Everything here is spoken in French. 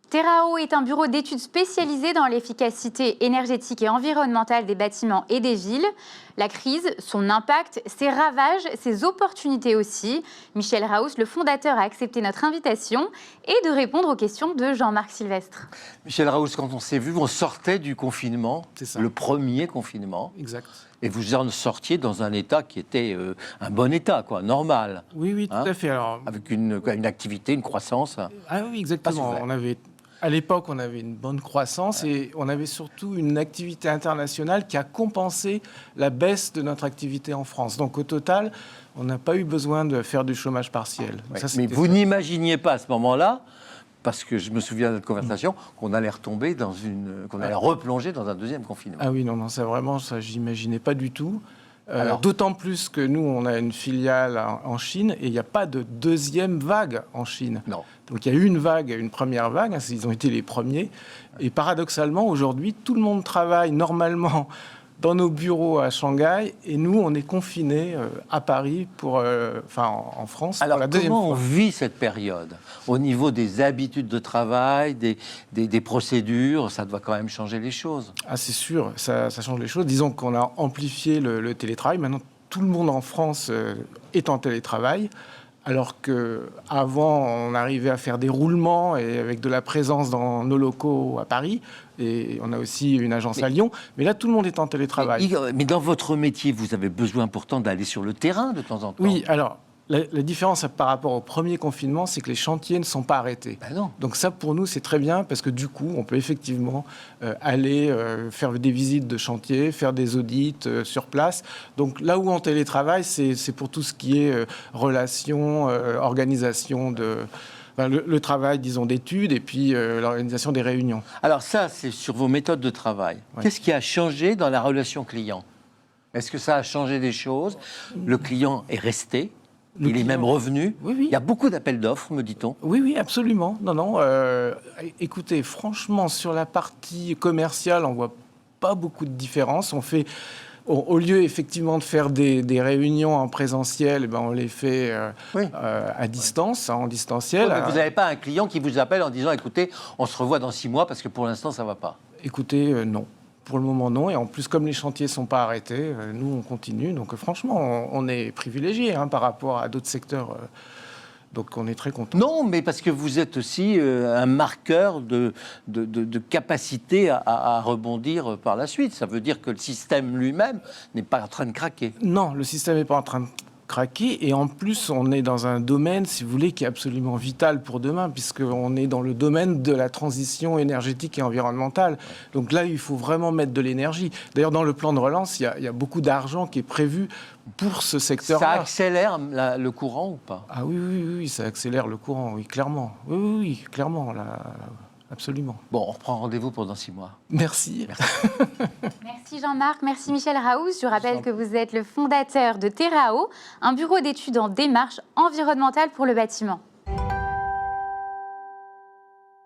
Terrao est un bureau d'études spécialisé dans l'efficacité énergétique et environnementale des bâtiments et des villes. La crise, son impact, ses ravages, ses opportunités aussi. Michel Raous, le fondateur, a accepté notre invitation et de répondre aux questions de Jean-Marc Sylvestre. Michel Raous, quand on s'est vu, on sortait du confinement, le premier confinement. Exact. Et vous en sortiez dans un état qui était un bon état, quoi, normal. Oui, tout à fait. Alors, avec une activité, une croissance. Ah oui, exactement. À l'époque, on avait une bonne croissance et on avait surtout une activité internationale qui a compensé la baisse de notre activité en France. Donc au total, on n'a pas eu besoin de faire du chômage partiel. Ouais, mais vous n'imaginiez pas à ce moment-là, parce que je me souviens de notre conversation, qu'on allait retomber qu'on allait replonger dans un deuxième confinement. Ah oui, non, ça j'imaginais pas du tout. D'autant plus que nous, on a une filiale en Chine et il n'y a pas de deuxième vague en Chine. Non. Donc il y a eu une première vague, ils ont été les premiers. Et paradoxalement, aujourd'hui, tout le monde travaille normalement dans nos bureaux à Shanghai et nous, on est confinés à Paris, en France. Alors, pour la deuxième comment fois. on vit cette période ? Au niveau des habitudes de travail, des procédures, ça doit quand même changer les choses. Ah, c'est sûr, ça change les choses. Disons qu'on a amplifié le télétravail. Maintenant, tout le monde en France est en télétravail. Alors qu'avant, on arrivait à faire des roulements et avec de la présence dans nos locaux à Paris. Et on a aussi une agence à Lyon. Mais là, tout le monde est en télétravail. Mais dans votre métier, vous avez besoin pourtant d'aller sur le terrain de temps en temps. Oui, alors, la différence par rapport au premier confinement, c'est que les chantiers ne sont pas arrêtés. Ben non. Donc ça, pour nous, c'est très bien parce que du coup, on peut effectivement aller faire des visites de chantier, faire des audits sur place. Donc là où on télétravaille, c'est pour tout ce qui est relations, organisation le travail, disons, d'études et puis l'organisation des réunions. Alors ça, c'est sur vos méthodes de travail. Ouais. Qu'est-ce qui a changé dans la relation client ? Est-ce que ça a changé des choses ? Le client est resté ? Il est même revenu. Oui. Il y a beaucoup d'appels d'offres, me dit-on. Oui, absolument. Non. Écoutez, franchement, sur la partie commerciale, on voit pas beaucoup de différence. On fait, au lieu effectivement de faire des réunions en présentiel, on les fait à distance, en distanciel. Ouais, mais vous n'avez pas un client qui vous appelle en disant, écoutez, on se revoit dans 6 mois parce que pour l'instant, ça va pas. Écoutez, non. Pour le moment, non. Et en plus, comme les chantiers ne sont pas arrêtés, nous, on continue. Donc, franchement, on est privilégiés par rapport à d'autres secteurs. Donc, on est très contents. Non, mais parce que vous êtes aussi un marqueur de capacité à rebondir par la suite. Ça veut dire que le système lui-même n'est pas en train de craquer. Non, le système n'est pas en train de craquer. Et en plus, on est dans un domaine, si vous voulez, qui est absolument vital pour demain, puisqu'on est dans le domaine de la transition énergétique et environnementale. Donc là, il faut vraiment mettre de l'énergie. D'ailleurs, dans le plan de relance, il y a beaucoup d'argent qui est prévu pour ce secteur-là. Ça accélère le courant ou pas ? Ah oui, ça accélère le courant, oui, clairement. Oui, clairement, là, absolument. Bon, on reprend rendez-vous pour dans 6 mois. Merci. Merci Jean-Marc, merci Michel Raous. Je rappelle que vous êtes le fondateur de Terrao, un bureau d'études en démarche environnementale pour le bâtiment.